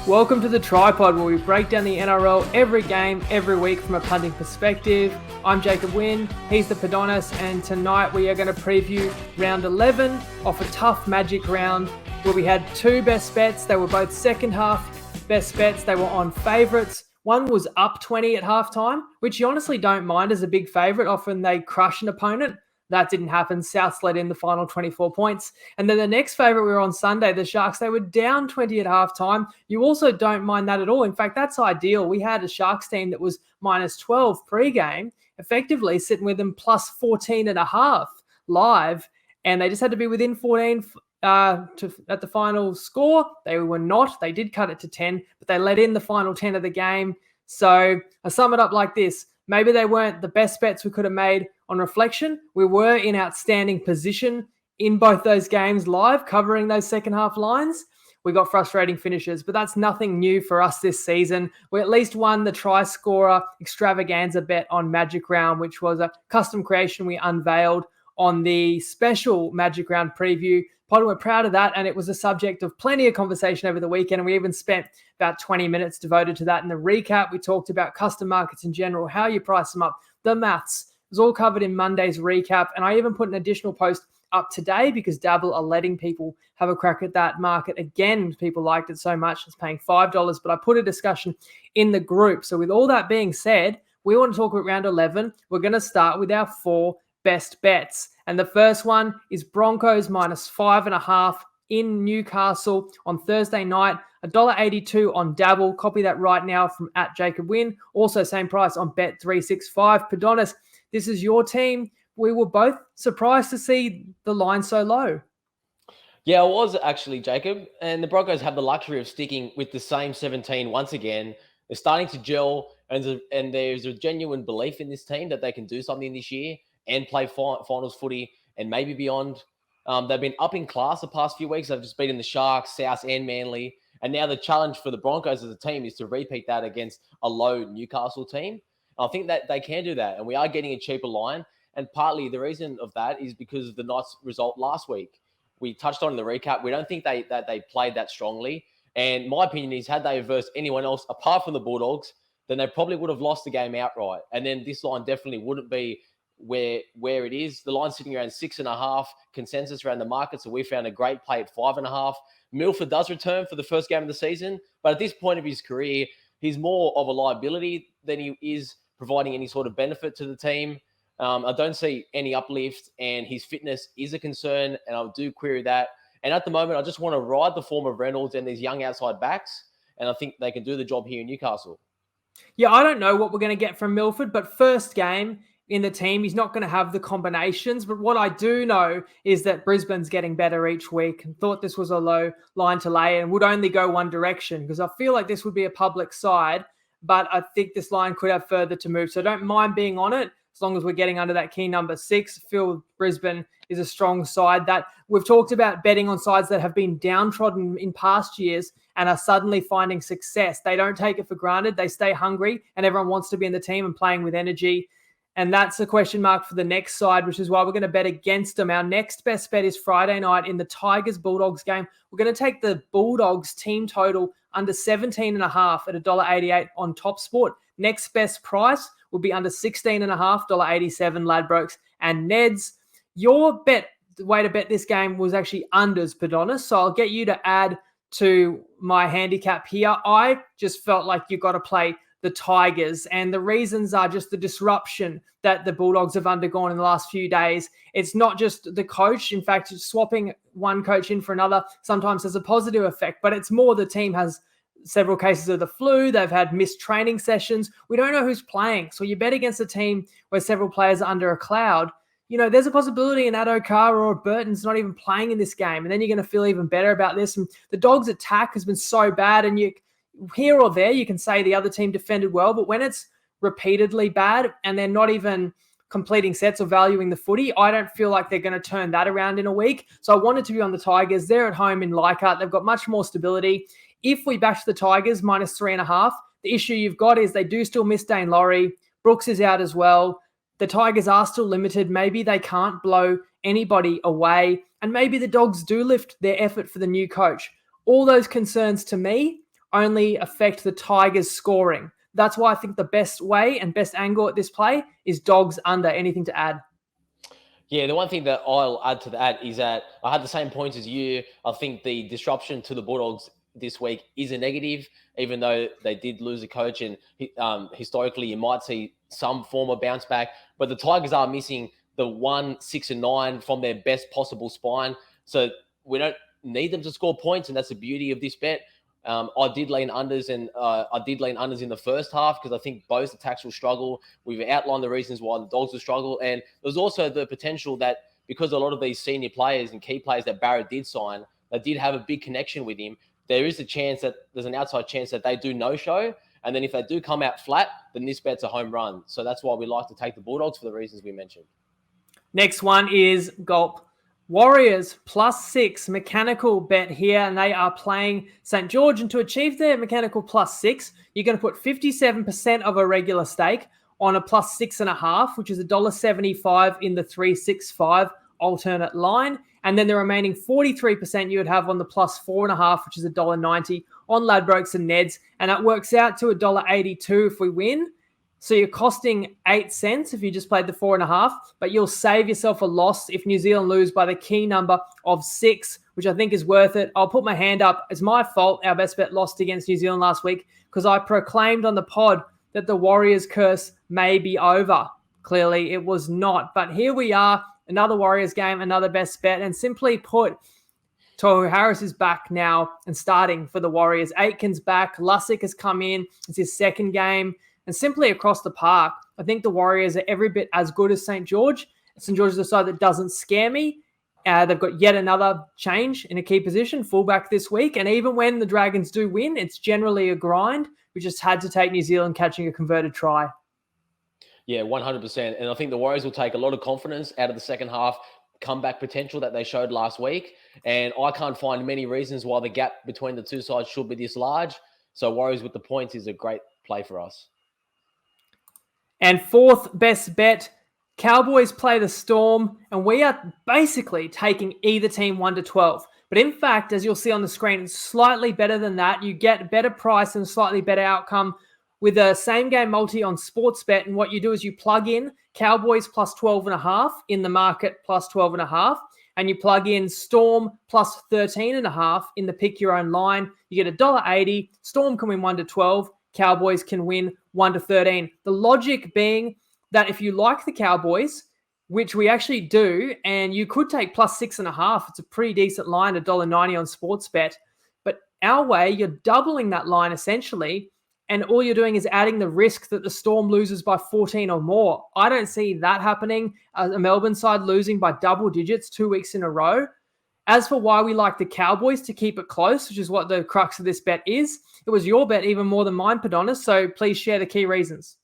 Welcome to the TryPod, where we break down the NRL every game, every week from a punting perspective. I'm Jacob Wynn, he's the Padonis, and tonight we are going to preview round 11 off a tough Magic round where we had two best bets. They were both second half best bets. They were on favourites. One was up 20 at halftime, which you honestly don't mind as a big favourite. Often they crush an opponent. That didn't happen. Souths led in the final 24 points. And then the next favourite, we were on Sunday, the Sharks, they were down 20 at halftime. You also don't mind that at all. In fact, that's ideal. We had a Sharks team that was minus 12 pre-game, effectively sitting with them plus 14.5 live. And they just had to be within 14 at the final score. They were not. They did cut it to 10, but they let in the final 10 of the game. So I sum it up like this. Maybe they weren't the best bets we could have made on reflection. We were in outstanding position in both those games live, covering those second half lines. We got frustrating finishes, but that's nothing new for us this season. We at least won the try scorer extravaganza bet on Magic Round, which was a custom creation we unveiled on the special Magic Round preview. We're proud of that, and it was a subject of plenty of conversation over the weekend, and we even spent about 20 minutes devoted to that. In the recap, we talked about custom markets in general, how you price them up, the maths. It was all covered in Monday's recap, and I even put an additional post up today because Dabble are letting people have a crack at that market again. People liked it so much, it's paying $5, but I put a discussion in the group. So with all that being said, we want to talk about round 11. We're going to start with our 4 best bets. And the first one is Broncos minus 5.5 in Newcastle on Thursday night, $1.82 on Dabble. Copy that right now from @JacobWin. Also same price on Bet365. Padonis, this is your team. We were both surprised to see the line so low. Yeah, I was actually, Jacob. And the Broncos have the luxury of sticking with the same 17 once again. They're starting to gel, and there's a genuine belief in this team that they can do something this year and play finals footy and maybe beyond. They've been up in class the past few weeks. They've just beaten the Sharks, South and Manly. And now the challenge for the Broncos as a team is to repeat that against a low Newcastle team. And I think that they can do that. And we are getting a cheaper line. And partly the reason of that is because of the nice result last week. We touched on in the recap. We don't think that they played that strongly. And my opinion is, had they versed anyone else apart from the Bulldogs, then they probably would have lost the game outright. And then this line definitely wouldn't be where it is. The line's sitting around 6.5 consensus around the market. So we found a great play at 5.5. Milford does return for the first game of the season, but at this point of his career, he's more of a liability than he is providing any sort of benefit to the team. I don't see any uplift, and his fitness is a concern, and I do query that. And at the moment, I just want to ride the form of Reynolds and these young outside backs, and I think they can do the job here in Newcastle. Yeah, I don't know what we're going to get from Milford, but first game in the team, he's not going to have the combinations. But what I do know is that Brisbane's getting better each week, and thought this was a low line to lay and would only go one direction, because I feel like this would be a public side, but I think this line could have further to move. So I don't mind being on it as long as we're getting under that key number 6. I feel Brisbane is a strong side. That we've talked about betting on sides that have been downtrodden in past years and are suddenly finding success. They don't take it for granted. They stay hungry, and everyone wants to be in the team and playing with energy. And that's a question mark for the next side, which is why we're going to bet against them. Our next best bet is Friday night in the Tigers-Bulldogs game. We're going to take the Bulldogs team total under 17.5 at $1.88 on TopSport. Next best price will be under 16.5, $1.87 Ladbrokes and Neds. Your bet, the way to bet this game was actually unders, Padonis. So I'll get you to add to my handicap here. I just felt like you got to play the Tigers, and the reasons are just the disruption that the Bulldogs have undergone in the last few days. It's not just the coach. In fact, swapping one coach in for another sometimes has a positive effect, but it's more the team has several cases of the flu. They've had missed training sessions. We don't know who's playing. So you bet against a team where several players are under a cloud. You know, there's a possibility an Addo-Carr or a Burton's not even playing in this game, and then you're going to feel even better about this. And the Dogs' attack has been so bad, and you here or there, you can say the other team defended well, but when it's repeatedly bad and they're not even completing sets or valuing the footy, I don't feel like they're going to turn that around in a week. So I wanted to be on the Tigers. They're at home in Leichhardt. They've got much more stability. If we bash the Tigers minus 3.5, the issue you've got is they do still miss Dane Laurie. Brooks is out as well. The Tigers are still limited. Maybe they can't blow anybody away, and maybe the Dogs do lift their effort for the new coach. All those concerns to me only affect the Tigers' scoring. That's why I think the best way and best angle at this play is dogs under. Anything to add? Yeah, the one thing that I'll add to that is that I had the same points as you. I think the disruption to the Bulldogs this week is a negative, even though they did lose a coach, and historically you might see some form of bounce back. But the Tigers are missing the 1, 6, and 9 from their best possible spine, so we don't need them to score points, and that's the beauty of this bet. I did lean unders, and I did lean unders in the first half because I think both attacks will struggle. We've outlined the reasons why the Dogs will struggle, and there's also the potential that because a lot of these senior players and key players that Barrett did sign, that did have a big connection with him, there is a chance that there's an outside chance that they do no-show, and then if they do come out flat, then this bet's a home run. So that's why we like to take the Bulldogs for the reasons we mentioned. Next one is Gulp. Warriors +6 mechanical bet here, and they are playing St. George. And to achieve their mechanical +6, you're going to put 57% of a regular stake on a +6.5, which is $1.75 in the 365 alternate line. And then the remaining 43% you would have on the +4.5, which is $1.90 on Ladbrokes and Neds. And that works out to $1.82 if we win. So you're costing 8 cents if you just played the 4.5, but you'll save yourself a loss if New Zealand lose by the key number of 6, which I think is worth it. I'll put my hand up. It's my fault our best bet lost against New Zealand last week because I proclaimed on the pod that the Warriors curse may be over. Clearly, it was not. But here we are, another Warriors game, another best bet. And simply put, Tohu Harris is back now and starting for the Warriors. Aitken's back. Lussick has come in. It's his second game. And simply across the park, I think the Warriors are every bit as good as St. George. St. George is a side that doesn't scare me. They've got yet another change in a key position, fullback this week. And even when the Dragons do win, it's generally a grind. We just had to take New Zealand catching a converted try. Yeah, 100%. And I think the Warriors will take a lot of confidence out of the second half comeback potential that they showed last week. And I can't find many reasons why the gap between the two sides should be this large. So Warriors with the points is a great play for us. And fourth best bet, Cowboys play the Storm, and we are basically taking either team 1-12. But in fact, as you'll see on the screen, it's slightly better than that. You get a better price and slightly better outcome with a same game multi on Sportsbet. And what you do is you plug in Cowboys +12.5 in the market +12.5, and you plug in Storm +13.5 in the pick your own line. You get $1.80. Storm can win 1-12. Cowboys can win 1-13. The logic being that if you like the Cowboys, which we actually do, and you could take +6.5, it's a pretty decent line, $1.90 on Sportsbet. But our way, you're doubling that line essentially, and all you're doing is adding the risk that the Storm loses by 14 or more. I don't see that happening. A Melbourne side losing by double digits 2 weeks in a row. As for why we like the Cowboys to keep it close, which is what the crux of this bet is, it was your bet even more than mine, Padonis, so please share the key reasons.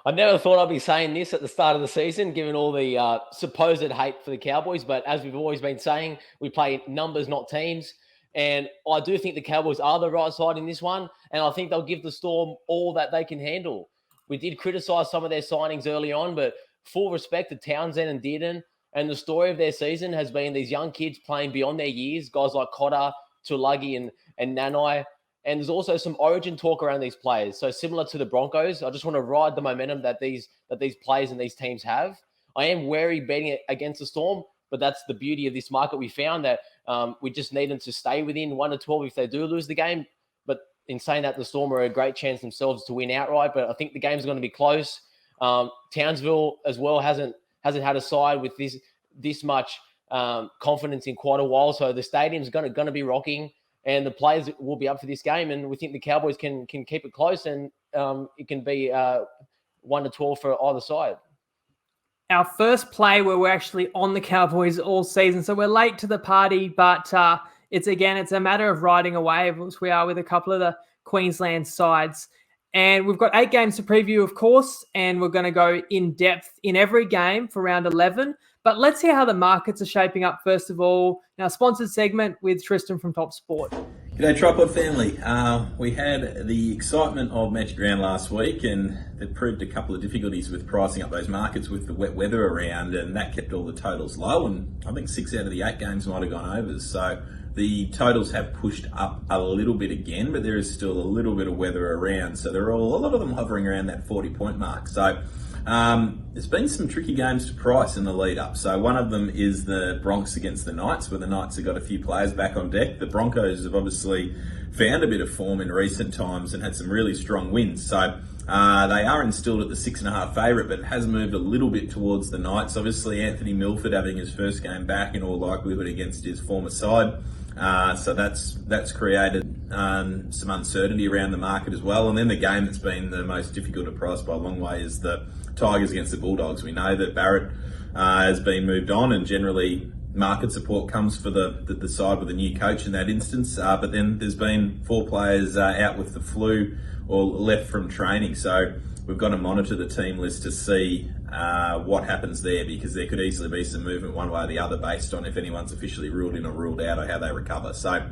I never thought I'd be saying this at the start of the season, given all the supposed hate for the Cowboys. But as we've always been saying, we play numbers, not teams. And I do think the Cowboys are the right side in this one. And I think they'll give the Storm all that they can handle. We did criticise some of their signings early on, but full respect to Townsend and Dearden. And the story of their season has been these young kids playing beyond their years, guys like Cotter, Tulagi, and Nanai. And there's also some origin talk around these players. So similar to the Broncos, I just want to ride the momentum that these players and these teams have. I am wary betting it against the Storm, but that's the beauty of this market. We found that we just need them to stay within 1-12 if they do lose the game. But in saying that, the Storm are a great chance themselves to win outright. But I think the game's going to be close. Townsville as well hasn't had a side with this much confidence in quite a while. So the stadium's going to be rocking, and the players will be up for this game. And we think the Cowboys can keep it close, and it can be 1-12 for either side. Our first play where we're actually on the Cowboys all season, so we're late to the party, but it's a matter of riding a wave, which we are with a couple of the Queensland sides. And we've got 8 games to preview, of course, and we're going to go in depth in every game for round 11. But let's hear how the markets are shaping up first of all. Now, sponsored segment with Tristan from Top Sport. G'day, TryPod family. We had the excitement of Magic Round last week, and it proved a couple of difficulties with pricing up those markets with the wet weather around, and that kept all the totals low. And I think 6 out of the 8 games might have gone overs. So the totals have pushed up a little bit again, but there is still a little bit of weather around. So a lot of them hovering around that 40-point mark. So there's been some tricky games to price in the lead up. So one of them is the Broncos against the Knights, where the Knights have got a few players back on deck. The Broncos have obviously found a bit of form in recent times and had some really strong wins. So they are instilled at the 6.5 favourite, but it has moved a little bit towards the Knights. Obviously, Anthony Milford having his first game back in all likelihood against his former side. So that's created some uncertainty around the market as well. And then the game that's been the most difficult to price by a long way is the Tigers against the Bulldogs. We know that Barrett has been moved on, and generally market support comes for the side with a new coach in that instance. But then there's been 4 players out with the flu or left from training. So we've got to monitor the team list to see what happens there, because there could easily be some movement one way or the other based on if anyone's officially ruled in or ruled out or how they recover. So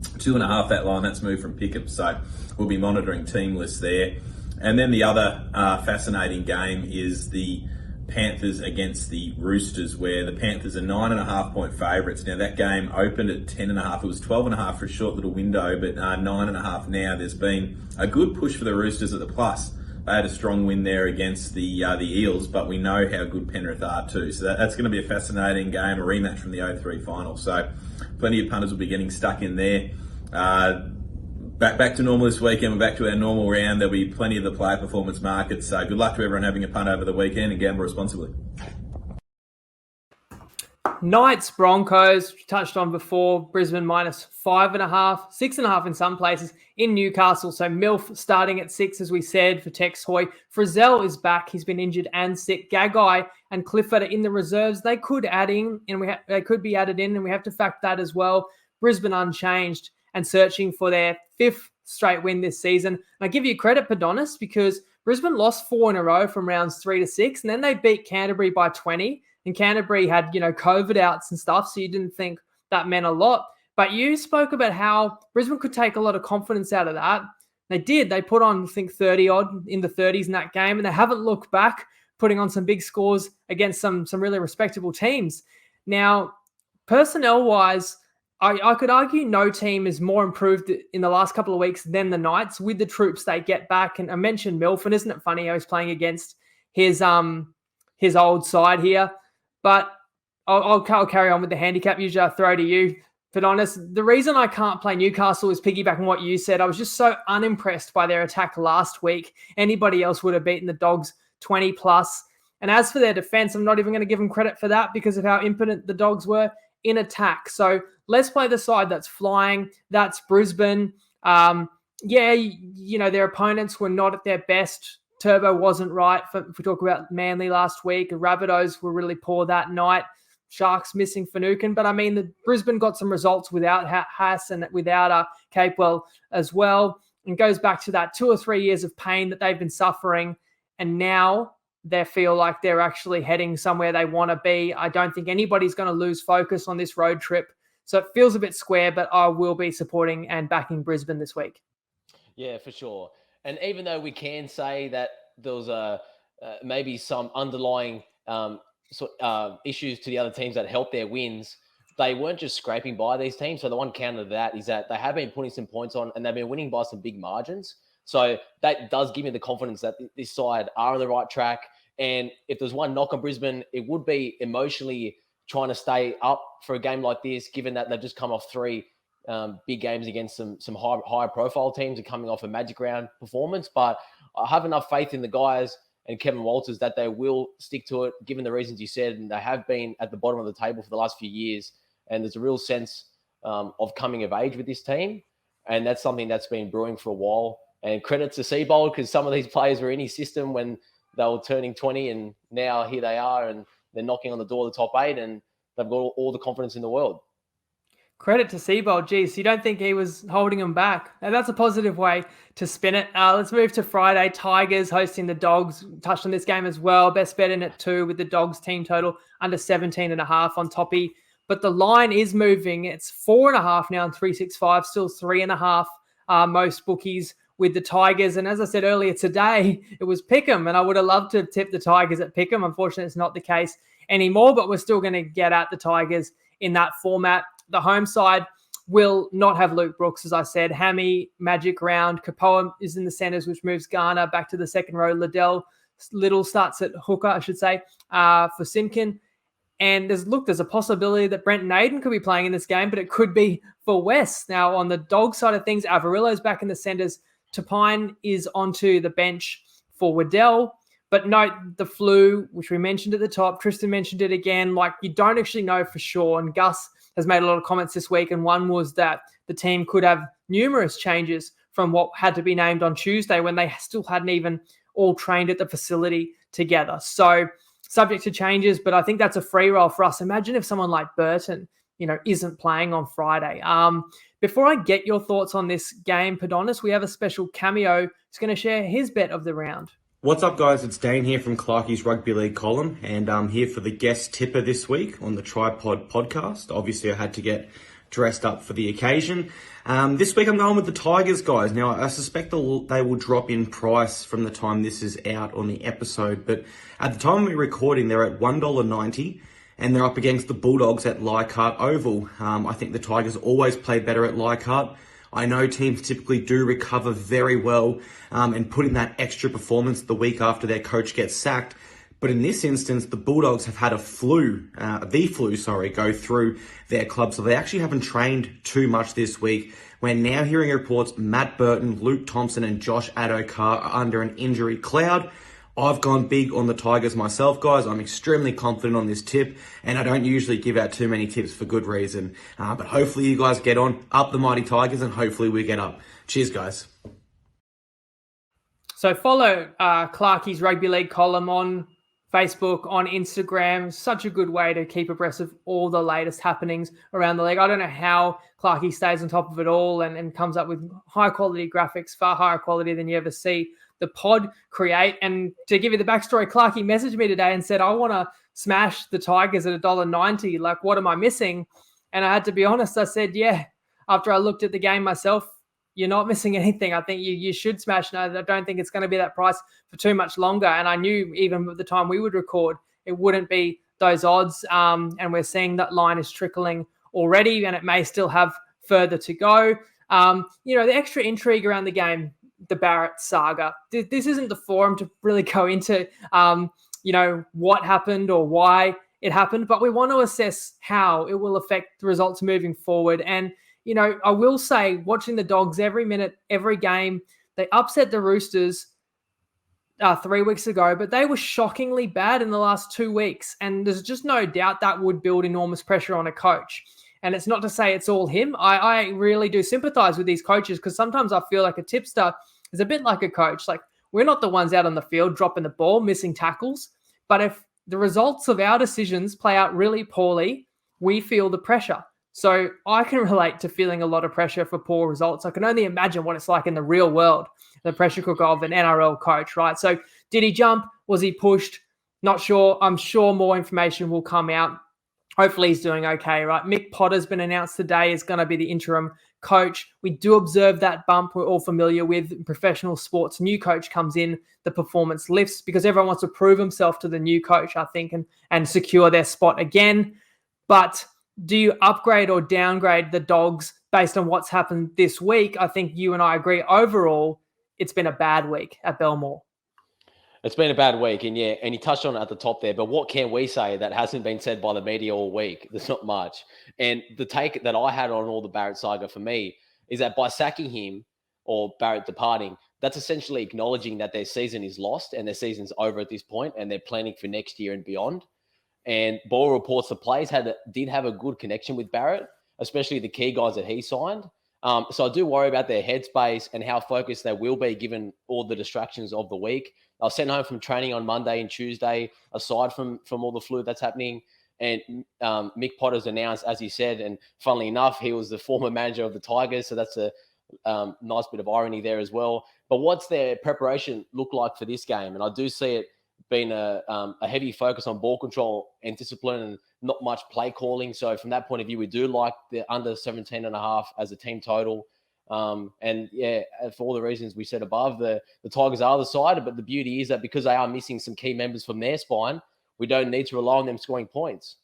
2.5, that line, that's moved from Pickham. So we'll be monitoring team lists there. And then the other fascinating game is the Panthers against the Roosters, where the Panthers are 9.5-point favourites. Now that game opened at 10.5. It was 12.5 for a short little window, but 9.5 now. There's been a good push for the Roosters at the plus. They had a strong win there against the Eels, but we know how good Penrith are too. So that's going to be a fascinating game, a rematch from the 0-3 final. So plenty of punters will be getting stuck in there. Back to normal this weekend. We're back to our normal round. There'll be plenty of the player performance markets. So good luck to everyone having a punt over the weekend, and gamble responsibly. Knights, Broncos, touched on before. Brisbane minus 5.5, 6.5 in some places in Newcastle. So Milf starting at 6, as we said, for Tex Hoy. Frizzell is back. He's been injured and sick. Gagai and Clifford are in the reserves. They could add in, and they could be added in, and we have to fact that as well. Brisbane unchanged and searching for their 5th straight win this season. And I give you credit, Padonis, because Brisbane lost 4 in a row from rounds 3 to 6, and then they beat Canterbury by 20. And Canterbury had, COVID outs and stuff, so you didn't think that meant a lot. But you spoke about how Brisbane could take a lot of confidence out of that. They did. They put on, I think, 30-odd in the 30s in that game, and they haven't looked back, putting on some big scores against some really respectable teams. Now, personnel-wise, I could argue no team is more improved in the last couple of weeks than the Knights with the troops they get back. And I mentioned Milford. Isn't it funny how he's playing against his old side here? But I'll carry on with the handicap. Usually I throw to you. But honest, the reason I can't play Newcastle is piggybacking what you said. I was just so unimpressed by their attack last week. Anybody else would have beaten the Dogs 20 plus. And as for their defense, I'm not even going to give them credit for that because of how impotent the Dogs were in attack. So let's play the side that's flying. That's Brisbane. Their opponents were not at their best. Turbo wasn't right. If we talk about Manly last week, the Rabbitohs were really poor that night. Sharks missing Finucane. But, the Brisbane got some results without Haas and without Capewell as well. And goes back to that 2 or 3 years of pain that they've been suffering. And now they feel like they're actually heading somewhere they want to be. I don't think anybody's going to lose focus on this road trip. So it feels a bit square, but I will be supporting and backing Brisbane this week. Yeah, for sure. And even though we can say that there was maybe some underlying issues to the other teams that helped their wins, they weren't just scraping by these teams. So the one counter to that is that they have been putting some points on and they've been winning by some big margins. So that does give me the confidence that this side are on the right track. And if there's one knock on Brisbane, it would be emotionally trying to stay up for a game like this, given that they've just come off 3 big games against some high profile teams and coming off a Magic Round performance. But I have enough faith in the guys and Kevin Walters that they will stick to it, given the reasons you said, and they have been at the bottom of the table for the last few years. And there's a real sense of coming of age with this team. And that's something that's been brewing for a while. And credit to Seabold, because some of these players were in his system when they were turning 20, and now here they are, and they're knocking on the door of the top 8, and they've got all the confidence in the world. Credit to Seabold. Geez, you don't think he was holding them back? Now, that's a positive way to spin it. Let's move to Friday. Tigers hosting the Dogs. Touched on this game as well. Best bet in at 2 with the Dogs team total under 17.5 on Toppy. But the line is moving. It's 4.5 now on 365, still 3.5 most bookies with the Tigers. And as I said earlier today, it was Pickham, and I would have loved to tip the Tigers at Pickham. Unfortunately, it's not the case anymore, but we're still going to get at the Tigers in that format. The home side, will not have Luke Brooks, as I said. Hammy, Magic Round. Kapoa is in the centres, which moves Garner back to the second row. Liddell Little starts at hooker, I should say, for Simkin. And there's a possibility that Brenton Aiden could be playing in this game, but it could be for West. Now, on the dog side of things, Avarillo's back in the centres. Tapine is onto the bench for Waddell. But note the flu, which we mentioned at the top. Tristan mentioned it again. Like, you don't actually know for sure. And Gus has made a lot of comments this week. And one was that the team could have numerous changes from what had to be named on Tuesday when they still hadn't even all trained at the facility together. So subject to changes, but I think that's a free roll for us. Imagine if someone like Burton, isn't playing on Friday. Before I get your thoughts on this game, Padonis, we have a special cameo who's going to share his bet of the round. What's up, guys? It's Dane here from Clarkie's Rugby League column, and I'm here for the guest tipper this week on the TryPod podcast. Obviously, I had to get dressed up for the occasion. This week, I'm going with the Tigers, guys. Now, I suspect they will drop in price from the time this is out on the episode, but at the time we're recording, they're at $1.90, and they're up against the Bulldogs at Leichhardt Oval. I think the Tigers always play better at Leichhardt. I know teams typically do recover very well and put in that extra performance the week after their coach gets sacked. But in this instance, the Bulldogs have had the flu, go through their club. So they actually haven't trained too much this week. We're now hearing reports Matt Burton, Luke Thompson and Josh Adokar are under an injury cloud. I've gone big on the Tigers myself, guys. I'm extremely confident on this tip, and I don't usually give out too many tips for good reason. But hopefully you guys get on, up the mighty Tigers, and hopefully we get up. Cheers, guys. So follow Clarkie's Rugby League column on Facebook, on Instagram. Such a good way to keep abreast of all the latest happenings around the league. I don't know how Clarkie stays on top of it all and comes up with high-quality graphics, far higher quality than you ever see the pod create. And to give you the backstory, Clarkie messaged me today and said, I want to smash the Tigers at $1.90. Like, what am I missing? And I had to be honest. I said, yeah, after I looked at the game myself, you're not missing anything. I think you should smash. No, I don't think it's going to be that price for too much longer. And I knew even at the time we would record, it wouldn't be those odds. And we're seeing that line is trickling already, and it may still have further to go. The extra intrigue around the game, the Barrett saga. This isn't the forum to really go into, what happened or why it happened, but we want to assess how it will affect the results moving forward. And, I will say, watching the Dogs every minute, every game, they upset the Roosters 3 weeks ago, but they were shockingly bad in the last 2 weeks. And there's just no doubt that would build enormous pressure on a coach. And it's not to say it's all him. I really do sympathize with these coaches, because sometimes I feel like a tipster is a bit like a coach. Like, we're not the ones out on the field dropping the ball, missing tackles. But if the results of our decisions play out really poorly, we feel the pressure. So I can relate to feeling a lot of pressure for poor results. I can only imagine what it's like in the real world, the pressure cooker of an NRL coach, right? So did he jump? Was he pushed? Not sure. I'm sure more information will come out. Hopefully he's doing okay, right? Mick Potter's been announced today is going to be the interim coach. We do observe that bump we're all familiar with in professional sports. New coach comes in, the performance lifts because everyone wants to prove himself to the new coach, I think, and secure their spot again. But do you upgrade or downgrade the Dogs based on what's happened this week? I think you and I agree overall it's been a bad week at Belmore. It's been a bad week, and you touched on it at the top there, but what can we say that hasn't been said by the media all week? There's not much. And the take that I had on all the Barrett saga for me is that by sacking him or Barrett departing, that's essentially acknowledging that their season is lost and their season's over at this point, and they're planning for next year and beyond. And Ball reports the players did have a good connection with Barrett, especially the key guys that he signed. So I do worry about their headspace and how focused they will be given all the distractions of the week. I was sent home from training on Monday and Tuesday, aside from all the flu that's happening. And Mick Potter's announced, as he said, and funnily enough, he was the former manager of the Tigers. So that's a nice bit of irony there as well. But what's their preparation look like for this game? And I do see it being a heavy focus on ball control and discipline and not much play calling. So from that point of view, we do like the under 17.5 as a team total. And for all the reasons we said above, the Tigers are the side, but the beauty is that because they are missing some key members from their spine, we don't need to rely on them scoring points.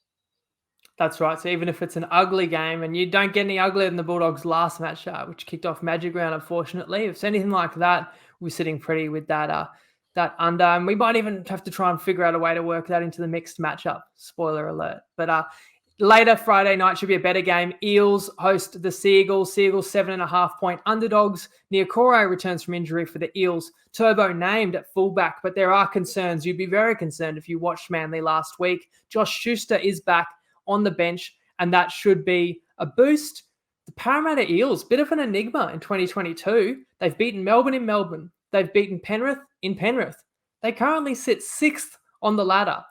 That's right. So even if it's an ugly game, and you don't get any uglier than the Bulldogs' last match, which kicked off Magic Round, unfortunately. If it's anything like that, we're sitting pretty with that under. And we might even have to try and figure out a way to work that into the mixed matchup. Spoiler alert. But later Friday night should be a better game. Eels host the Seagulls. Seagulls 7.5-point underdogs. Niokore returns from injury for the Eels. Turbo named at fullback, but there are concerns. You'd be very concerned if you watched Manly last week. Josh Schuster is back on the bench, and that should be a boost. The Parramatta Eels, bit of an enigma in 2022. They've beaten Melbourne in Melbourne. They've beaten Penrith in Penrith. They currently sit 6th on the ladder.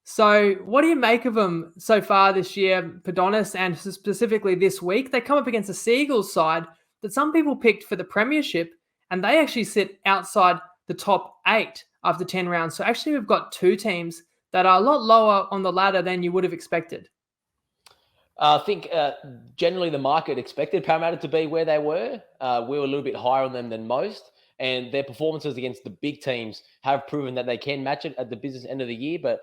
So what do you make of them so far this year, Padonis, and specifically this week? They come up against a Seagulls side that some people picked for the premiership, and they actually sit outside the top 8 after 10 rounds. So actually we've got two teams that are a lot lower on the ladder than you would have expected. I think generally the market expected Parramatta to be where they were. We were a little bit higher on them than most, and their performances against the big teams have proven that they can match it at the business end of the year. But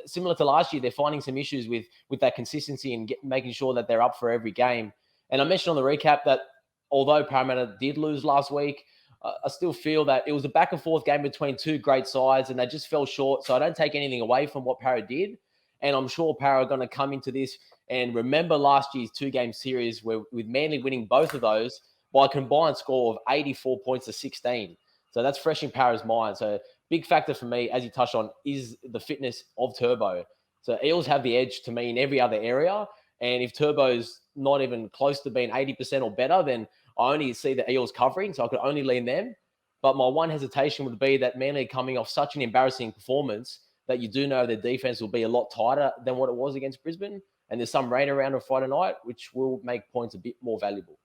similar to last year, they're finding some issues with that consistency and making sure that they're up for every game. And I mentioned on the recap that although Parramatta did lose last week, I still feel that it was a back and forth game between two great sides and they just fell short. So I don't take anything away from what Parra did. And I'm sure Parra are going to come into this and remember last year's 2-game series with Manly winning both of those by a combined score of 84 points to 16. So that's fresh in Parra's mind. So big factor for me, as you touched on, is the fitness of Turbo. So Eels have the edge to me in every other area. And if Turbo's not even close to being 80% or better, then I only see the Eels covering, so I could only lean them. But my one hesitation would be that Manly are coming off such an embarrassing performance that you do know their defense will be a lot tighter than what it was against Brisbane. And there's some rain around on Friday night, which will make points a bit more valuable.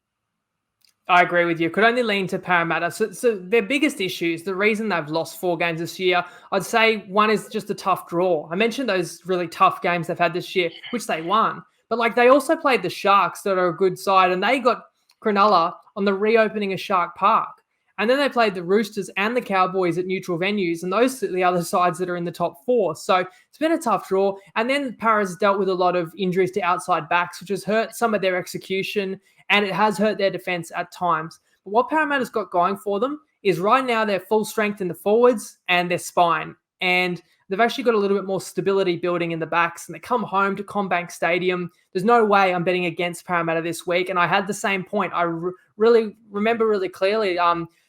I agree with you. Could only lean to Parramatta. So their biggest issues, the reason they've lost 4 games this year, I'd say one is just a tough draw. I mentioned those really tough games they've had this year, which they won. But they also played the Sharks that are a good side, and they got Cronulla on the reopening of Shark Park. And then they played the Roosters and the Cowboys at neutral venues, and those are the other sides that are in the top 4. So it's been a tough draw. And then Parra's dealt with a lot of injuries to outside backs, which has hurt some of their execution, and it has hurt their defense at times. But what Parramatta's got going for them is right now they're full strength in the forwards and their spine. And they've actually got a little bit more stability building in the backs, and they come home to Combank Stadium. There's no way I'm betting against Parramatta this week. And I had the same point. I really remember really clearly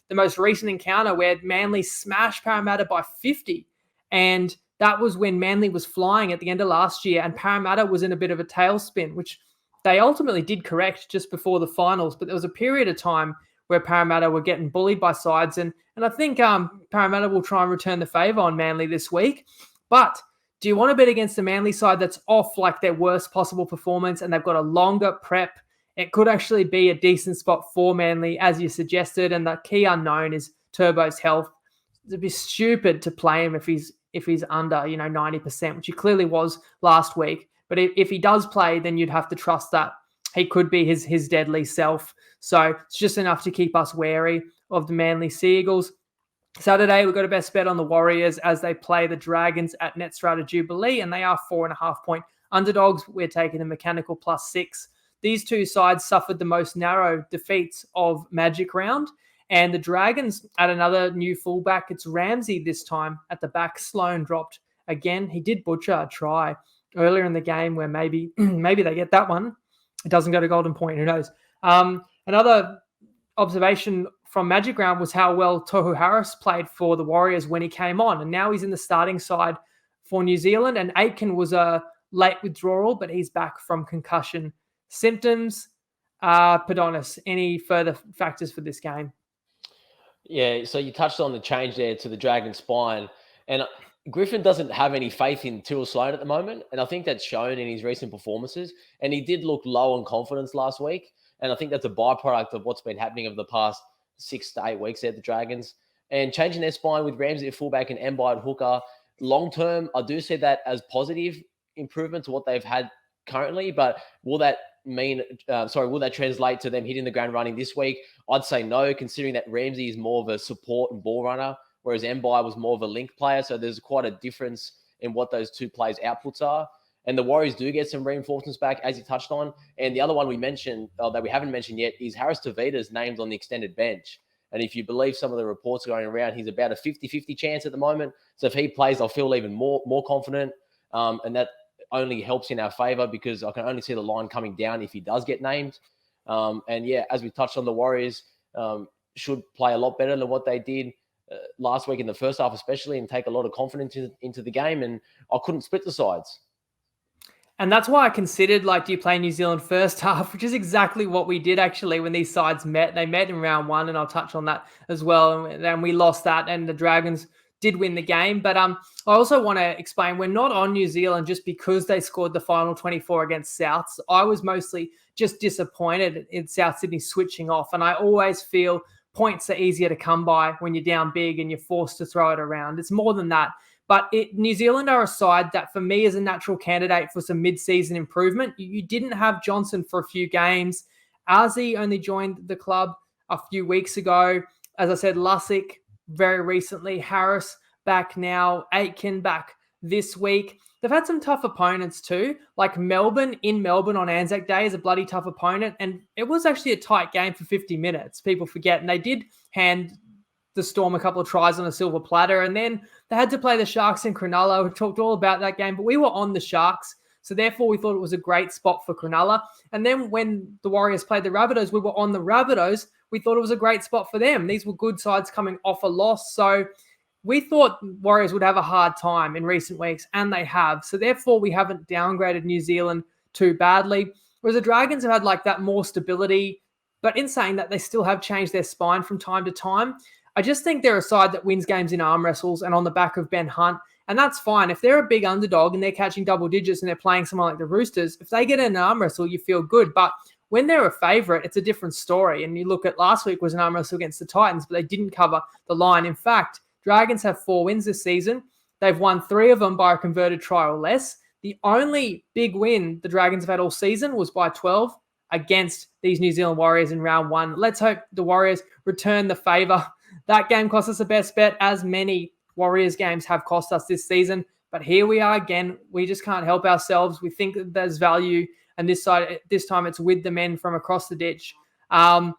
the most recent encounter where Manly smashed Parramatta by 50. And that was when Manly was flying at the end of last year, and Parramatta was in a bit of a tailspin, which they ultimately did correct just before the finals. But there was a period of time where Parramatta were getting bullied by sides. And I think Parramatta will try and return the favour on Manly this week. But do you want to bet against the Manly side that's off their worst possible performance and they've got a longer prep? It could actually be a decent spot for Manly, as you suggested. And the key unknown is Turbo's health. It'd be stupid to play him if he's under 90%, which he clearly was last week. But if he does play, then you'd have to trust that he could be his deadly self. So it's just enough to keep us wary of the Manly Seagulls. Saturday, we've got a best bet on the Warriors as they play the Dragons at Netstrata Jubilee, and they are 4.5-point underdogs. We're taking the mechanical +6. These two sides suffered the most narrow defeats of Magic Round, and the Dragons at another new fullback. It's Ramsey this time at the back. Sloan dropped again. He did butcher a try earlier in the game where maybe they get that one. It doesn't go to Golden Point. Who knows? Another observation from Magic Round was how well Tohu Harris played for the Warriors when he came on. And now he's in the starting side for New Zealand. And Aitken was a late withdrawal, but he's back from concussion symptoms. Padonis, any further factors for this game? Yeah, so you touched on the change there to the Dragon spine. And Griffin doesn't have any faith in Tyrrell Sloan at the moment. And I think that's shown in his recent performances. And he did look low on confidence last week. And I think that's a byproduct of what's been happening over the past 6 to 8 weeks at the Dragons. And changing their spine with Ramsey at fullback and Mbai at hooker, long term, I do see that as positive improvement to what they've had currently. But will that translate to them hitting the ground running this week? I'd say no, considering that Ramsey is more of a support and ball runner, whereas Mbai was more of a link player. So there's quite a difference in what those two players' outputs are. And the Warriors do get some reinforcements back, as you touched on. And the other one we mentioned, that we haven't mentioned yet, is Harris Tavita's named on the extended bench. And if you believe some of the reports going around, he's about a 50-50 chance at the moment. So if he plays, I'll feel even more confident. And that only helps in our favor because I can only see the line coming down if he does get named. And yeah, as we touched on, the Warriors should play a lot better than what they did last week in the first half, especially, and take a lot of confidence into the game. And I couldn't split the sides. And that's why I considered, do you play New Zealand first half, which is exactly what we did actually when these sides met. They met in round 1, and I'll touch on that as well. And we lost that, and the Dragons did win the game. But I also want to explain, we're not on New Zealand just because they scored the final 24 against Souths. I was mostly just disappointed in South Sydney switching off. And I always feel points are easier to come by when you're down big and you're forced to throw it around. It's more than that. But New Zealand are a side that, for me, is a natural candidate for some mid-season improvement. You didn't have Johnson for a few games. Arzi only joined the club a few weeks ago. As I said, Lussick very recently. Harris back now. Aitken back this week. They've had some tough opponents too. Like Melbourne on Anzac Day is a bloody tough opponent. And it was actually a tight game for 50 minutes. People forget. And they did hand the Storm a couple of tries on a silver platter. And then they had to play the Sharks in Cronulla. We talked all about that game, but we were on the Sharks. So therefore, we thought it was a great spot for Cronulla. And then when the Warriors played the Rabbitohs, we were on the Rabbitohs. We thought it was a great spot for them. These were good sides coming off a loss. So we thought Warriors would have a hard time in recent weeks, and they have. So therefore, we haven't downgraded New Zealand too badly. Whereas the Dragons have had that more stability. But in saying that, they still have changed their spine from time to time. I just think they're a side that wins games in arm wrestles and on the back of Ben Hunt. And that's fine. If they're a big underdog and they're catching double digits and they're playing someone like the Roosters, if they get in an arm wrestle, you feel good. But when they're a favourite, it's a different story. And you look at last week was an arm wrestle against the Titans, but they didn't cover the line. In fact, Dragons have 4 wins this season. They've won 3 of them by a converted try or less. The only big win the Dragons have had all season was by 12 against these New Zealand Warriors in round 1. Let's hope the Warriors return the favour. That game cost us a best bet, as many Warriors games have cost us this season. But here we are again. We just can't help ourselves. We think that there's value, and this time it's with the men from across the ditch. And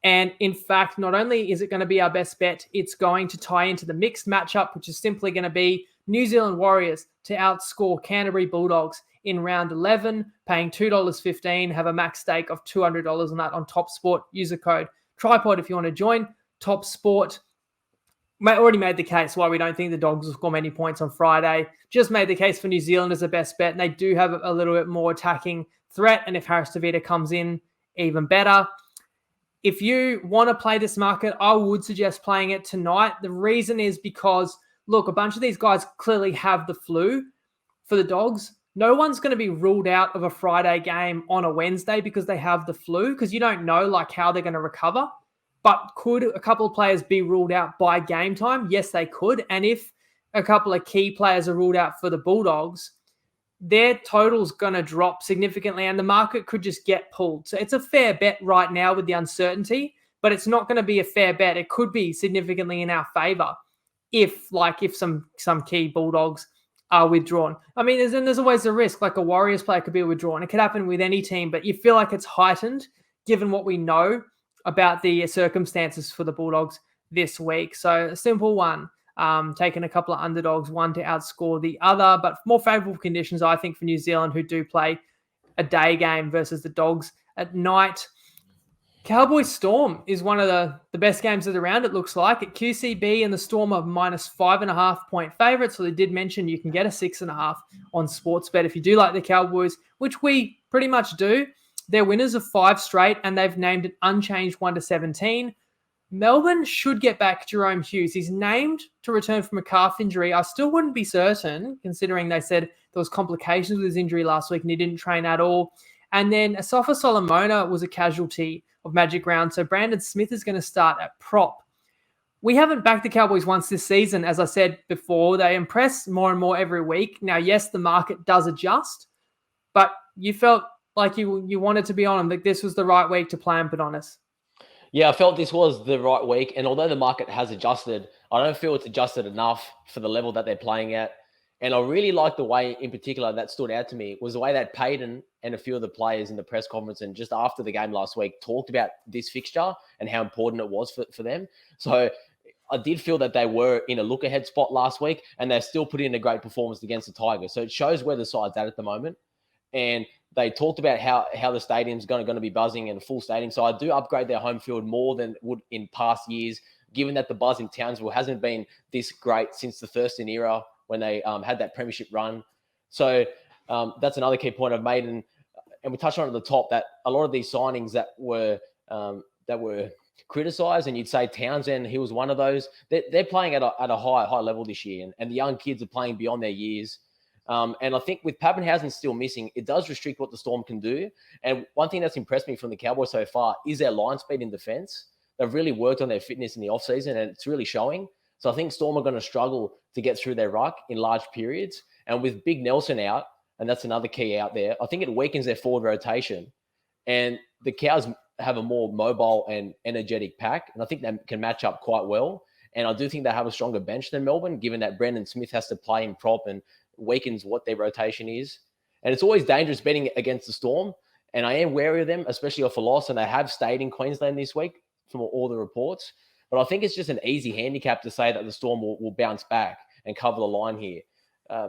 in fact, not only is it going to be our best bet, it's going to tie into the mixed matchup, which is simply going to be New Zealand Warriors to outscore Canterbury Bulldogs in round 11, paying $2.15, have a max stake of $200 on that on Top Sport. Use the code TryPod if you want to join. Top Sport already made the case why we don't think the Dogs will score many points on Friday. Just made the case for New Zealand as the best bet, and they do have a little bit more attacking threat. And if Harris Tavita comes in, even better. If you want to play this market, I would suggest playing it tonight. The reason is because, look, a bunch of these guys clearly have the flu for the Dogs. No one's going to be ruled out of a Friday game on a Wednesday because they have the flu, because you don't know how they're going to recover. But could a couple of players be ruled out by game time? Yes, they could. And if a couple of key players are ruled out for the Bulldogs, their total's going to drop significantly and the market could just get pulled. So it's a fair bet right now with the uncertainty, but it's not going to be a fair bet. It could be significantly in our favor if some key Bulldogs are withdrawn. I mean, there's always a risk, like a Warriors player could be withdrawn. It could happen with any team, but you feel like it's heightened given what we know about the circumstances for the Bulldogs this week. So a simple one, taking a couple of underdogs, one to outscore the other, but more favourable conditions, I think, for New Zealand, who do play a day game versus the Dogs at night. Cowboys Storm is one of the best games of the round, it looks like. At QCB, and the Storm are minus 5.5 point favourites. So they did mention you can get a 6.5 on Sportsbet if you do like the Cowboys, which we pretty much do. They're winners of 5 straight, and they've named it unchanged 1-17. Melbourne should get back Jerome Hughes. He's named to return from a calf injury. I still wouldn't be certain, considering they said there was complications with his injury last week and he didn't train at all. And then Asafa Solomona was a casualty of Magic Round, so Brandon Smith is going to start at prop. We haven't backed the Cowboys once this season. As I said before, they impress more and more every week. Now, yes, the market does adjust, but you felt like you wanted to be on them, that this was the right week to play them, Padonis. Yeah, I felt this was the right week. And although the market has adjusted, I don't feel it's adjusted enough for the level that they're playing at. And I really like the way, in particular, that stood out to me was the way that Payton and a few of the players in the press conference and just after the game last week talked about this fixture and how important it was for them. So I did feel that they were in a look-ahead spot last week, and they still put in a great performance against the Tigers. So it shows where the side's at the moment. And they talked about how the stadium's going to be buzzing and a full stadium. So I do upgrade their home field more than would in past years, given that the buzz in Townsville hasn't been this great since the Thurston era when they had that premiership run. So that's another key point I've made. And we touched on at the top that a lot of these signings that were criticised, and you'd say Townsend, he was one of those, they're playing at a high level this year, and the young kids are playing beyond their years. And I think with Pappenhausen still missing, it does restrict what the Storm can do. And one thing that's impressed me from the Cowboys so far is their line speed in defence. They've really worked on their fitness in the offseason, and it's really showing. So I think Storm are going to struggle to get through their ruck in large periods. And with Big Nelson out, and that's another key out there, I think it weakens their forward rotation. And the Cows have a more mobile and energetic pack, and I think they can match up quite well. And I do think they have a stronger bench than Melbourne, given that Brendan Smith has to play in prop and weakens what their rotation is. And it's always dangerous betting against the Storm. And I am wary of them, especially off a loss. And they have stayed in Queensland this week from all the reports. But I think it's just an easy handicap to say that the Storm will bounce back and cover the line here.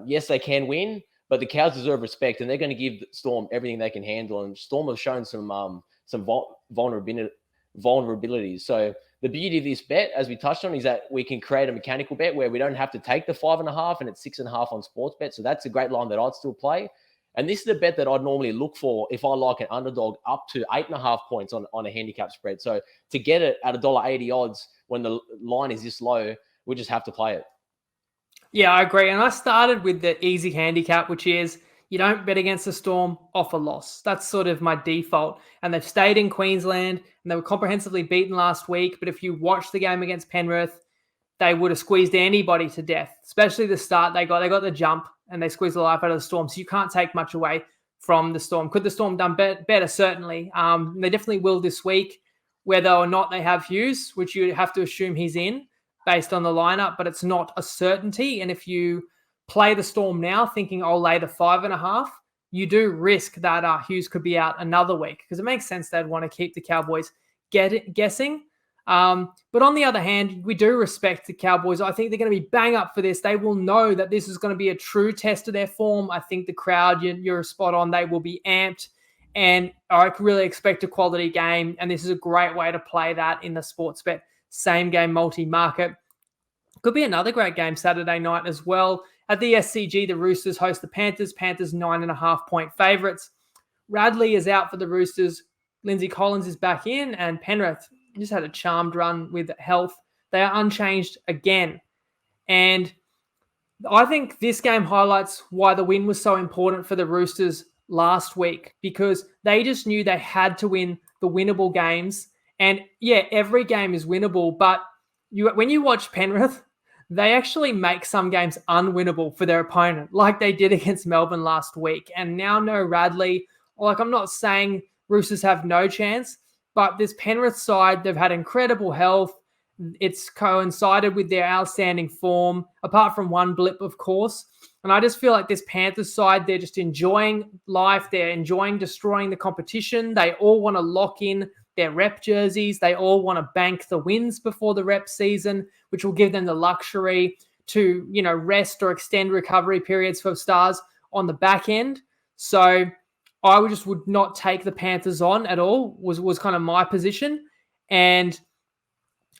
Yes, they can win, but the Cows deserve respect, and they're going to give the Storm everything they can handle. And Storm have shown some vulnerabilities. So the beauty of this bet, as we touched on, is that we can create a mechanical bet where we don't have to take the 5.5, and it's 6.5 on sports bet. So that's a great line that I'd still play. And this is the bet that I'd normally look for if I like an underdog up to 8.5 points on a handicap spread. So to get it at $1.80 odds when the line is this low, we just have to play it. Yeah, I agree. And I started with the easy handicap, which is you don't bet against the Storm off a loss. That's sort of my default. And they've stayed in Queensland, and they were comprehensively beaten last week. But if you watch the game against Penrith, they would have squeezed anybody to death, especially the start they got. They got the jump, and they squeezed the life out of the Storm. So you can't take much away from the Storm. Could the Storm done better? Certainly. They definitely will this week, whether or not they have Hughes, which you have to assume he's in based on the lineup, but it's not a certainty. And if you play the Storm now thinking I'll lay the 5.5, you do risk that Hughes could be out another week, because it makes sense they'd want to keep the Cowboys guessing. But on the other hand, we do respect the Cowboys. I think they're going to be bang up for this. They will know that this is going to be a true test of their form. I think the crowd, you're spot on, they will be amped. And I really expect a quality game. And this is a great way to play that in the sports bet same game multi-market. Could be another great game Saturday night as well. At the SCG, the Roosters host the Panthers. Panthers 9.5-point favourites. Radley is out for the Roosters. Lindsay Collins is back in, and Penrith just had a charmed run with health. They are unchanged again. And I think this game highlights why the win was so important for the Roosters last week, because they just knew they had to win the winnable games. And yeah, every game is winnable, but when you watch Penrith, they actually make some games unwinnable for their opponent, like they did against Melbourne last week. And now no Radley. Like, I'm not saying Roosters have no chance, but this Penrith side, they've had incredible health. It's coincided with their outstanding form, apart from one blip, of course. And I just feel like this Panthers side, they're just enjoying life. They're enjoying destroying the competition. They all want to lock in their rep jerseys. They all want to bank the wins before the rep season, which will give them the luxury to, rest or extend recovery periods for stars on the back end. So I would not take the Panthers on at all, was kind of my position. And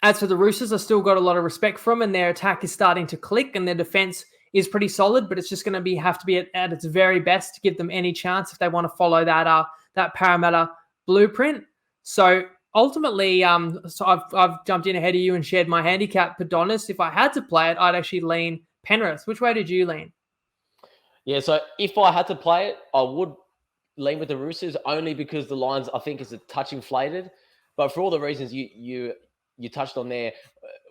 as for the Roosters, I still got a lot of respect for them, and their attack is starting to click, and their defense is pretty solid, but it's just going to have to be at its very best to give them any chance if they want to follow that Parramatta blueprint. So ultimately, so I've jumped in ahead of you and shared my handicap. Padonis, if I had to play it, I'd actually lean Penrith. Which way did you lean? Yeah, so if I had to play it, I would lean with the Roosters, only because the lines, I think, is a touch inflated. But for all the reasons you touched on there,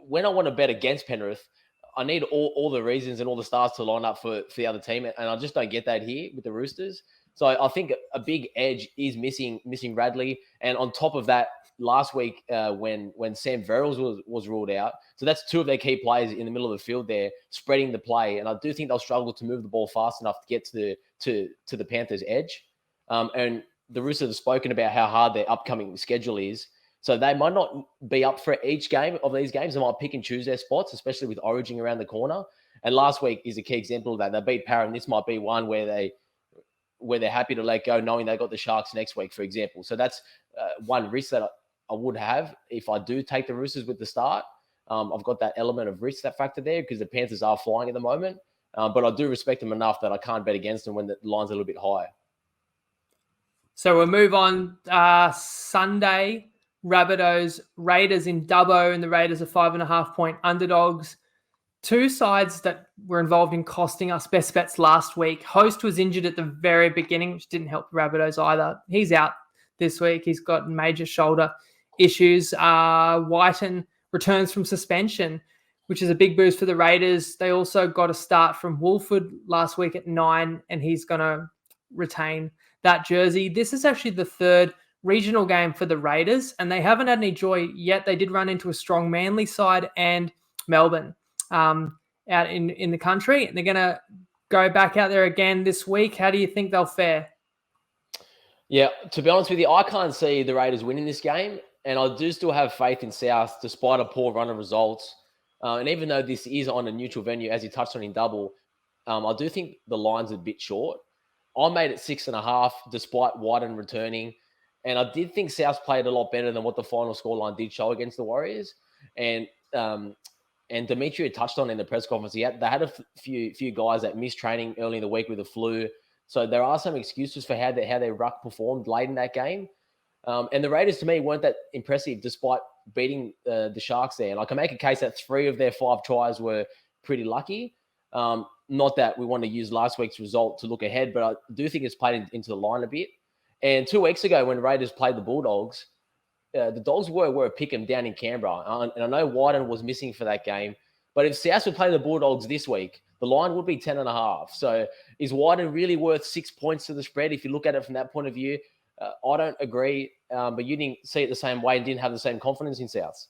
when I want to bet against Penrith, I need all the reasons and all the stars to line up for the other team, and I just don't get that here with the Roosters. So I think a big edge is missing Radley, and on top of that, last week when Sam Verrills was ruled out. So that's two of their key players in the middle of the field there, spreading the play. And I do think they'll struggle to move the ball fast enough to get to the Panthers' edge. And the Roosters have spoken about how hard their upcoming schedule is. So they might not be up for each game of these games. They might pick and choose their spots, especially with Origin around the corner. And last week is a key example of that. They beat Parra, and this might be one where they're happy to let go, knowing they got the Sharks next week, for example. So that's one risk that I would have if I do take the Roosters with the start. I've got that element of risk that factor there because the Panthers are flying at the moment. But I do respect them enough that I can't bet against them when the line's a little bit higher. So we'll move on. Sunday, Rabbitohs, Raiders in Dubbo, and the Raiders are 5.5-point underdogs. Two sides that were involved in costing us best bets last week. Host was injured at the very beginning, which didn't help the Rabbitohs either. He's out this week. He's got major shoulder issues. Whiten returns from suspension, which is a big boost for the Raiders. They also got a start from Wolford last week at 9, and he's going to retain that jersey. This is actually the third regional game for the Raiders, and they haven't had any joy yet. They did run into a strong Manly side and Melbourne out in the country, and they're going to go back out there again this week. How do you think they'll fare? Yeah, to be honest with you, I can't see the Raiders winning this game, and I do still have faith in South despite a poor run of results. And even though this is on a neutral venue, as you touched on in Double, I do think the line's a bit short. I made it 6.5 despite Whiten returning. And I did think South played a lot better than what the final scoreline did show against the Warriors. And Dimitri had touched on in the press conference, they had a few guys that missed training early in the week with the flu. So there are some excuses for how their ruck performed late in that game. And the Raiders, to me, weren't that impressive despite beating the Sharks there. And I can make a case that 3 of their 5 tries were pretty lucky. Not that we want to use last week's result to look ahead, but I do think it's played into the line a bit. And 2 weeks ago when Raiders played the Bulldogs, the Dogs were a pick 'em down in Canberra. And I know Whiten was missing for that game. But if South would play the Bulldogs this week, the line would be 10.5. So is Whiten really worth 6 points to the spread if you look at it from that point of view? I don't agree, but you didn't see it the same way and didn't have the same confidence in South.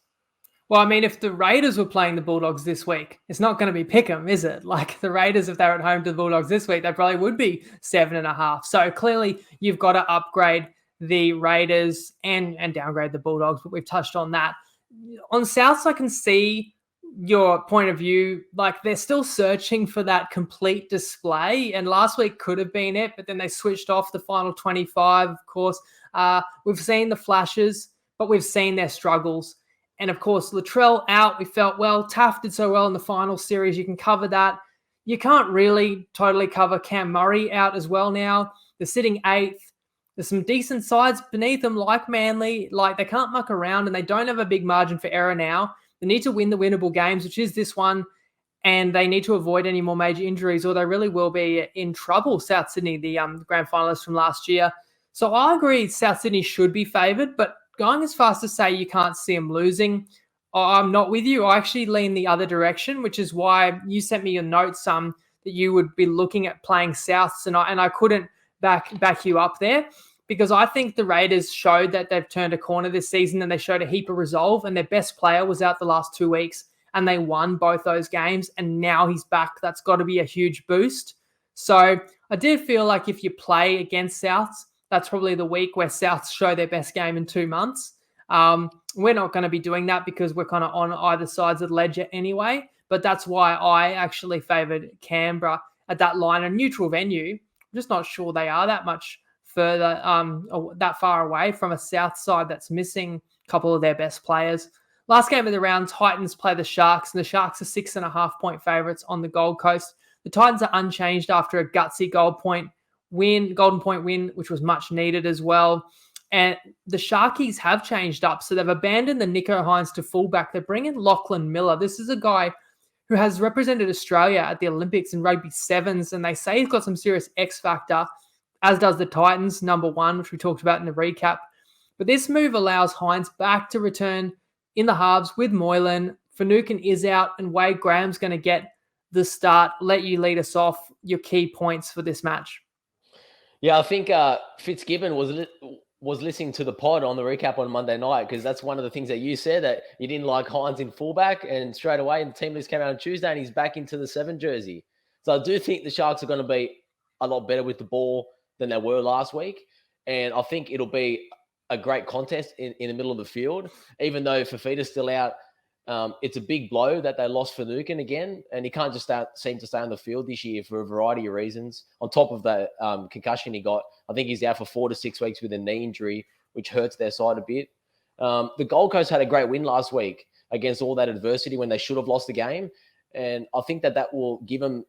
Well, I mean, if the Raiders were playing the Bulldogs this week, it's not going to be pick'em, is it? Like the Raiders, if they're at home to the Bulldogs this week, they probably would be 7.5. So clearly you've got to upgrade the Raiders and downgrade the Bulldogs, but we've touched on that. On Souths, I can see your point of view. Like they're still searching for that complete display, and last week could have been it, but then they switched off the final 25, of course. We've seen the flashes, but we've seen their struggles. And of course, Latrell out, we felt, well, Taft did so well in the final series. You can cover that. You can't really totally cover Cam Murray out as well now. They're sitting 8th. There's some decent sides beneath them like Manly. Like they can't muck around and they don't have a big margin for error now. They need to win the winnable games, which is this one. And they need to avoid any more major injuries or they really will be in trouble, South Sydney, the grand finalists from last year. So I agree South Sydney should be favoured, but going as far as to say you can't see them losing, I'm not with you. I actually lean the other direction, which is why you sent me your notes that you would be looking at playing Souths, and I couldn't back you up there because I think the Raiders showed that they've turned a corner this season and they showed a heap of resolve, and their best player was out the last 2 weeks and they won both those games, and now he's back. That's got to be a huge boost. So I do feel like if you play against Souths, that's probably the week where Souths show their best game in 2 months. We're not going to be doing that because we're kind of on either sides of the ledger anyway. But that's why I actually favoured Canberra at that line, a neutral venue. I'm just not sure they are that much further, or that far away from a South side that's missing a couple of their best players. Last game of the round, Titans play the Sharks, and the Sharks are 6.5-point favourites on the Gold Coast. The Titans are unchanged after a gutsy Golden Point win, which was much needed as well. And the Sharkies have changed up. So they've abandoned the Nico Hines to fullback. They're bringing Lachlan Miller. This is a guy who has represented Australia at the Olympics in rugby sevens. And they say he's got some serious X factor, as does the Titans, number 1, which we talked about in the recap. But this move allows Hines back to return in the halves with Moylan. Finucane is out and Wade Graham's going to get the start. Let you lead us off your key points for this match. Yeah, I think Fitzgibbon was was listening to the pod on the recap on Monday night, because that's one of the things that you said, that you didn't like Hines in fullback, and straight away the team list came out on Tuesday and he's back into the 7 jersey. So I do think the Sharks are going to be a lot better with the ball than they were last week. And I think it'll be a great contest in the middle of the field, even though Fafita's still out. It's a big blow that they lost Finucane again, and he can't just seem to stay on the field this year for a variety of reasons. On top of the concussion he got, I think he's out for 4 to 6 weeks with a knee injury, which hurts their side a bit. The Gold Coast had a great win last week against all that adversity when they should have lost the game, and I think that will give them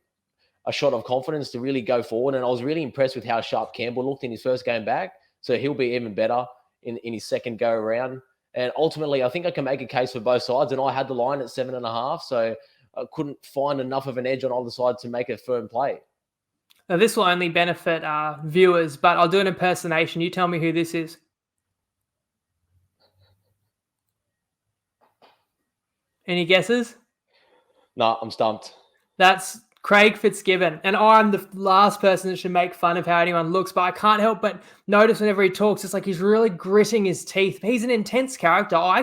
a shot of confidence to really go forward. And I was really impressed with how sharp Campbell looked in his first game back, so he'll be even better in his second go around. And ultimately, I think I can make a case for both sides. And I had the line at 7.5, so I couldn't find enough of an edge on either side to make a firm play. Now, this will only benefit viewers, but I'll do an impersonation. You tell me who this is. Any guesses? No, I'm stumped. That's Craig Fitzgibbon. And I'm the last person that should make fun of how anyone looks, but I can't help but notice whenever he talks, it's like he's really gritting his teeth. He's an intense character. I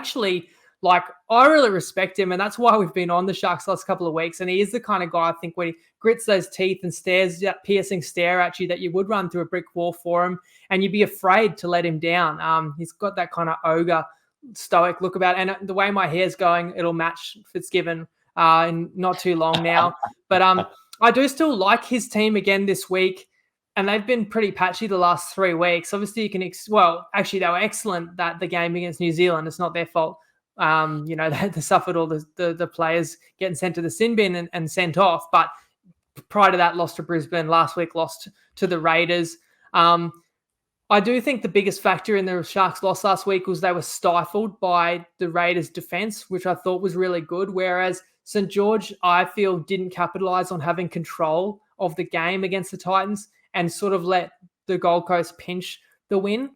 really respect him, and that's why we've been on the Sharks the last couple of weeks. And he is the kind of guy, I think, when he grits those teeth and stares that piercing stare at you, that you would run through a brick wall for him, and you'd be afraid to let him down. He's got that kind of ogre, stoic look about it. And the way my hair's going, it'll match Fitzgibbon in not too long now. But I do still like his team again this week, and they've been pretty patchy the last 3 weeks. Obviously, you can actually they were excellent that the game against New Zealand. It's not their fault. They suffered all the players getting sent to the sin bin and sent off. But prior to that, lost to Brisbane. Last week, lost to the Raiders. I do think the biggest factor in the Sharks' loss last week was they were stifled by the Raiders' defense, which I thought was really good. Whereas St. George, I feel, didn't capitalize on having control of the game against the Titans and sort of let the Gold Coast pinch the win.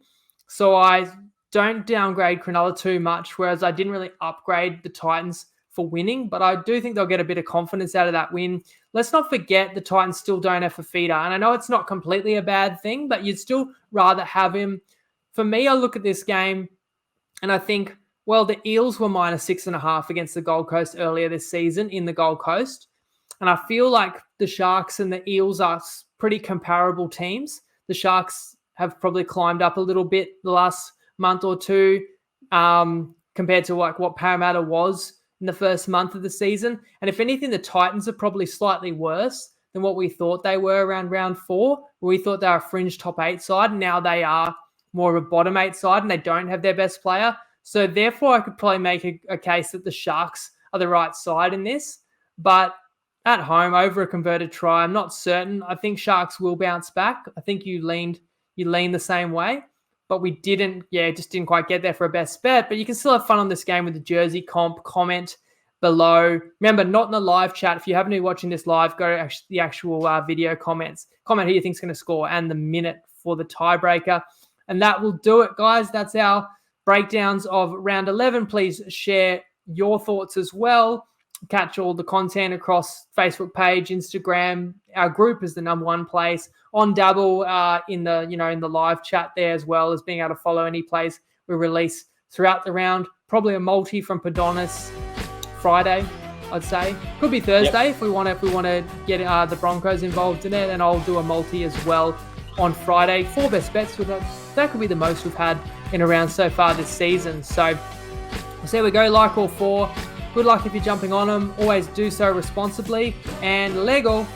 So I don't downgrade Cronulla too much, whereas I didn't really upgrade the Titans for winning, but I do think they'll get a bit of confidence out of that win. Let's not forget the Titans still don't have Fafita, and I know it's not completely a bad thing, but you'd still rather have him. For me, I look at this game and I think, well, the Eels were -6.5 against the Gold Coast earlier this season in the Gold Coast, and I feel like the Sharks and the Eels are pretty comparable teams. The Sharks have probably climbed up a little bit the last month or two compared to like what Parramatta was in the first month of the season. And if anything, the Titans are probably slightly worse than what we thought they were around round 4. We thought they were a fringe top 8 side. And now they are more of a bottom 8 side and they don't have their best player. So therefore, I could probably make a case that the Sharks are the right side in this. But at home, over a converted try, I'm not certain. I think Sharks will bounce back. I think you leaned the same way. But we just didn't quite get there for a best bet. But you can still have fun on this game with the jersey comp. Comment below. Remember, not in the live chat. If you haven't been watching this live, go to the actual video comments. Comment who you think's going to score and the minute for the tiebreaker. And that will do it, guys. That's our breakdowns of round 11. Please share your thoughts as well. Catch all the content across Facebook page, Instagram. Our group is the #1 place. On Dabble in the live chat there, as well as being able to follow any plays we release throughout the round. Probably a multi from Padonis Friday, I'd say. Could be Thursday if we want to get the Broncos involved in it, and I'll do a multi as well on Friday. 4 best bets with it. That could be the most we've had in a round so far this season. So there we go. Like all 4. Good luck if you're jumping on them. Always do so responsibly, and Lego.